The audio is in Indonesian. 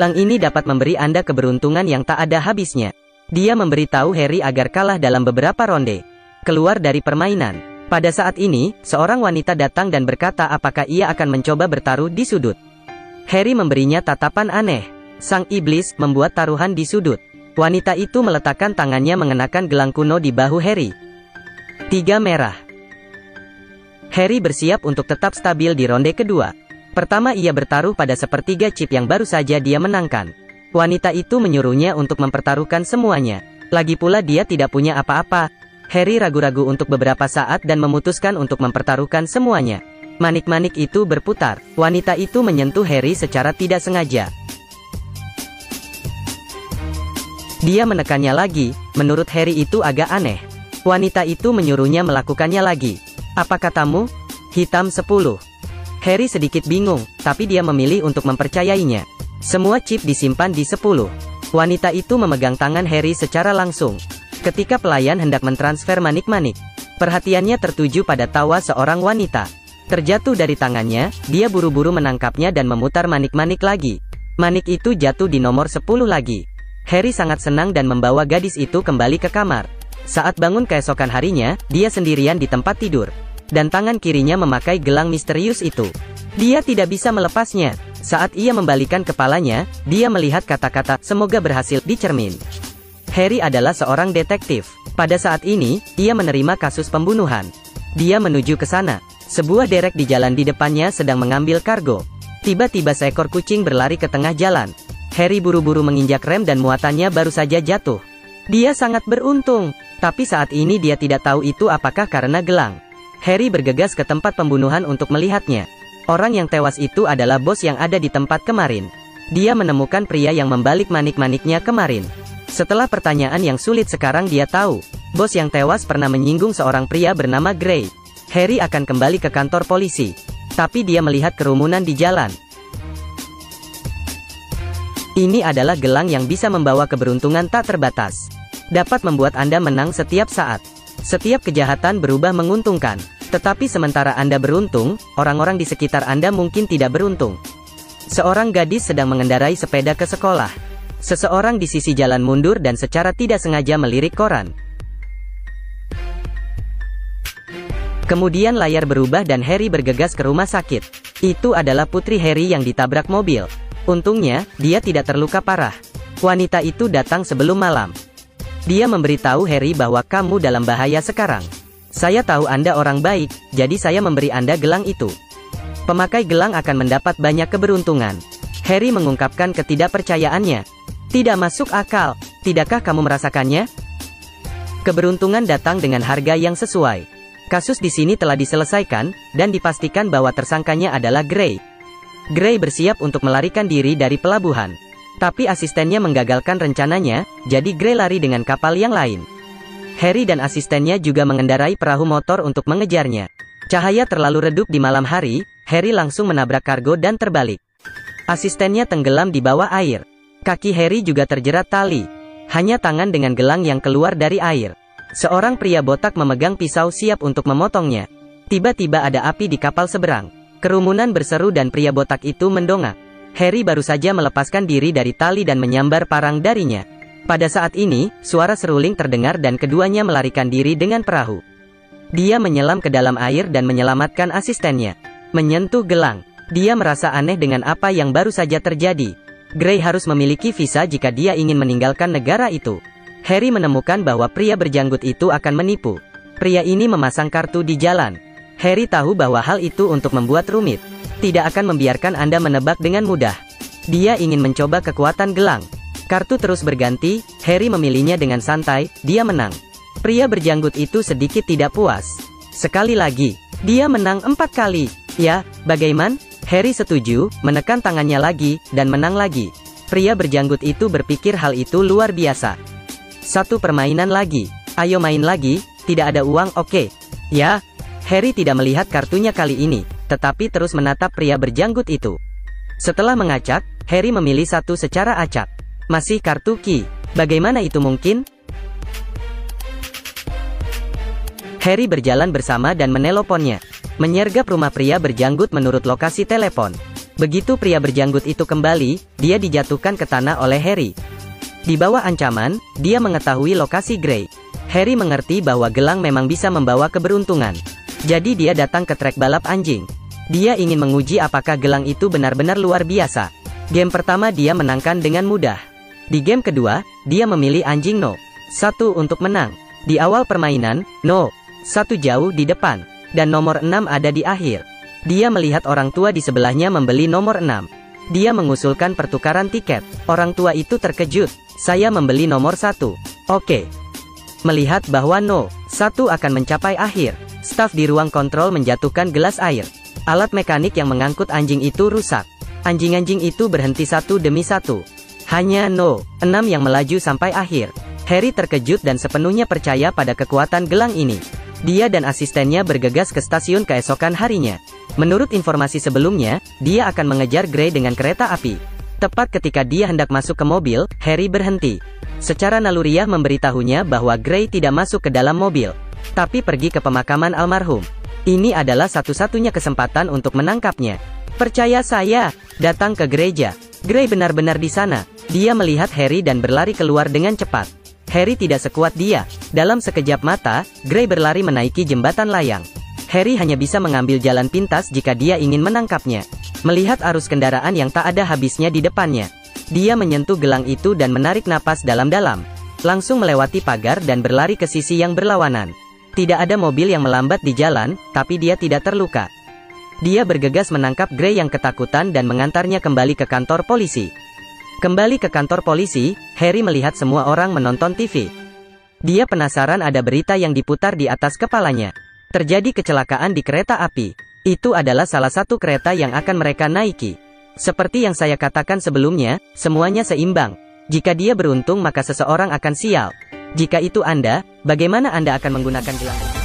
Gelang ini dapat memberi Anda keberuntungan yang tak ada habisnya. Dia memberitahu Harry agar kalah dalam beberapa ronde. Keluar dari permainan. Pada saat ini, seorang wanita datang dan berkata apakah ia akan mencoba bertaruh di sudut. Harry memberinya tatapan aneh. Sang iblis membuat taruhan di sudut. Wanita itu meletakkan tangannya mengenakan gelang kuno di bahu Harry. 3 merah. Harry bersiap untuk tetap stabil di ronde kedua. Pertama ia bertaruh pada sepertiga chip yang baru saja dia menangkan. Wanita itu menyuruhnya untuk mempertaruhkan semuanya. Lagi pula dia tidak punya apa-apa. Harry ragu-ragu untuk beberapa saat dan memutuskan untuk mempertaruhkan semuanya. Manik-manik itu berputar. Wanita itu menyentuh Harry secara tidak sengaja. Dia menekannya lagi. Menurut Harry itu agak aneh. Wanita itu menyuruhnya melakukannya lagi. Apa katamu? Hitam 10. Harry sedikit bingung, tapi dia memilih untuk mempercayainya. Semua chip disimpan di 10. Wanita itu memegang tangan Harry secara langsung. Ketika pelayan hendak mentransfer manik-manik, perhatiannya tertuju pada tawa seorang wanita. Terjatuh dari tangannya, dia buru-buru menangkapnya dan memutar manik-manik lagi. Manik itu jatuh di nomor 10 lagi. Harry sangat senang dan membawa gadis itu kembali ke kamar. Saat bangun keesokan harinya, dia sendirian di tempat tidur. Dan tangan kirinya memakai gelang misterius itu. Dia tidak bisa melepasnya. Saat ia membalikan kepalanya, dia melihat kata-kata, "Semoga berhasil" di cermin. Harry adalah seorang detektif. Pada saat ini, ia menerima kasus pembunuhan. Dia menuju ke sana. Sebuah derek di jalan di depannya sedang mengambil kargo. Tiba-tiba seekor kucing berlari ke tengah jalan. Harry buru-buru menginjak rem dan muatannya baru saja jatuh. Dia sangat beruntung. Tapi saat ini dia tidak tahu itu apakah karena gelang. Harry bergegas ke tempat pembunuhan untuk melihatnya. Orang yang tewas itu adalah bos yang ada di tempat kemarin. Dia menemukan pria yang membalik manik-maniknya kemarin. Setelah pertanyaan yang sulit sekarang dia tahu. Bos yang tewas pernah menyinggung seorang pria bernama Gray. Harry akan kembali ke kantor polisi. Tapi dia melihat kerumunan di jalan. Ini adalah gelang yang bisa membawa keberuntungan tak terbatas. Dapat membuat Anda menang setiap saat. Setiap kejahatan berubah menguntungkan. Tetapi sementara Anda beruntung, orang-orang di sekitar Anda mungkin tidak beruntung. Seorang gadis sedang mengendarai sepeda ke sekolah. Seseorang di sisi jalan mundur dan secara tidak sengaja melirik koran. Kemudian layar berubah dan Harry bergegas ke rumah sakit. Itu adalah putri Harry yang ditabrak mobil. Untungnya, dia tidak terluka parah. Wanita itu datang sebelum malam. Dia memberitahu Harry bahwa kamu dalam bahaya sekarang. Saya tahu Anda orang baik, jadi saya memberi Anda gelang itu. Pemakai gelang akan mendapat banyak keberuntungan. Harry mengungkapkan ketidakpercayaannya. Tidak masuk akal, tidakkah kamu merasakannya? Keberuntungan datang dengan harga yang sesuai. Kasus di sini telah diselesaikan, dan dipastikan bahwa tersangkanya adalah Gray. Gray bersiap untuk melarikan diri dari pelabuhan. Tapi asistennya menggagalkan rencananya, jadi Gray lari dengan kapal yang lain. Harry dan asistennya juga mengendarai perahu motor untuk mengejarnya. Cahaya terlalu redup di malam hari, Harry langsung menabrak kargo dan terbalik. Asistennya tenggelam di bawah air. Kaki Harry juga terjerat tali. Hanya tangan dengan gelang yang keluar dari air. Seorang pria botak memegang pisau siap untuk memotongnya. Tiba-tiba ada api di kapal seberang. Kerumunan berseru dan pria botak itu mendongak. Harry baru saja melepaskan diri dari tali dan menyambar parang darinya. Pada saat ini, suara seruling terdengar dan keduanya melarikan diri dengan perahu. Dia menyelam ke dalam air dan menyelamatkan asistennya. Menyentuh gelang. Dia merasa aneh dengan apa yang baru saja terjadi. Gray harus memiliki visa jika dia ingin meninggalkan negara itu. Harry menemukan bahwa pria berjanggut itu akan menipu. Pria ini memasang kartu di jalan. Harry tahu bahwa hal itu untuk membuat rumit. Tidak akan membiarkan Anda menebak dengan mudah. Dia ingin mencoba kekuatan gelang. Kartu terus berganti, Harry memilihnya dengan santai, dia menang. Pria berjanggut itu sedikit tidak puas. Sekali lagi, dia menang 4 kali. Ya, bagaimana? Harry setuju, menekan tangannya lagi, dan menang lagi. Pria berjanggut itu berpikir hal itu luar biasa. Satu permainan lagi. Ayo main lagi, tidak ada uang, oke? Ya. Harry tidak melihat kartunya kali ini, tetapi terus menatap pria berjanggut itu. Setelah mengacak, Harry memilih satu secara acak. Masih kartu Ki. Bagaimana itu mungkin? Harry berjalan bersama dan menelponnya. Menyergap rumah pria berjanggut menurut lokasi telepon. Begitu pria berjanggut itu kembali, dia dijatuhkan ke tanah oleh Harry. Di bawah ancaman, dia mengetahui lokasi Gray. Harry mengerti bahwa gelang memang bisa membawa keberuntungan. Jadi dia datang ke trek balap anjing. Dia ingin menguji apakah gelang itu benar-benar luar biasa. Game pertama dia menangkan dengan mudah. Di game kedua, dia memilih anjing No. 1 untuk menang. Di awal permainan, No. 1 jauh di depan. Dan nomor 6 ada di akhir. Dia melihat orang tua di sebelahnya membeli nomor 6. Dia mengusulkan pertukaran tiket. Orang tua itu terkejut. Saya membeli nomor 1. Oke. Melihat bahwa No. 1 akan mencapai akhir, staf di ruang kontrol menjatuhkan gelas air. Alat mekanik yang mengangkut anjing itu rusak. Anjing-anjing itu berhenti satu demi satu. Hanya No. 6 yang melaju sampai akhir. Harry terkejut dan sepenuhnya percaya pada kekuatan gelang ini. Dia dan asistennya bergegas ke stasiun keesokan harinya. Menurut informasi sebelumnya, dia akan mengejar Gray dengan kereta api. Tepat ketika dia hendak masuk ke mobil, Harry berhenti. Secara naluriah memberitahunya bahwa Gray tidak masuk ke dalam mobil, tapi pergi ke pemakaman almarhum. Ini adalah satu-satunya kesempatan untuk menangkapnya. Percaya saya, datang ke gereja. Gray benar-benar di sana. Dia melihat Harry dan berlari keluar dengan cepat. Harry tidak sekuat dia. Dalam sekejap mata, Gray berlari menaiki jembatan layang. Harry hanya bisa mengambil jalan pintas jika dia ingin menangkapnya. Melihat arus kendaraan yang tak ada habisnya di depannya, dia menyentuh gelang itu dan menarik napas dalam-dalam. Langsung melewati pagar dan berlari ke sisi yang berlawanan. Tidak ada mobil yang melambat di jalan, tapi dia tidak terluka. Dia bergegas menangkap Gray yang ketakutan dan mengantarnya kembali ke kantor polisi. Kembali ke kantor polisi, Harry melihat semua orang menonton TV. Dia penasaran ada berita yang diputar di atas kepalanya. Terjadi kecelakaan di kereta api. Itu adalah salah satu kereta yang akan mereka naiki. Seperti yang saya katakan sebelumnya, semuanya seimbang. Jika dia beruntung maka seseorang akan sial. Jika itu Anda, bagaimana Anda akan menggunakan gelang?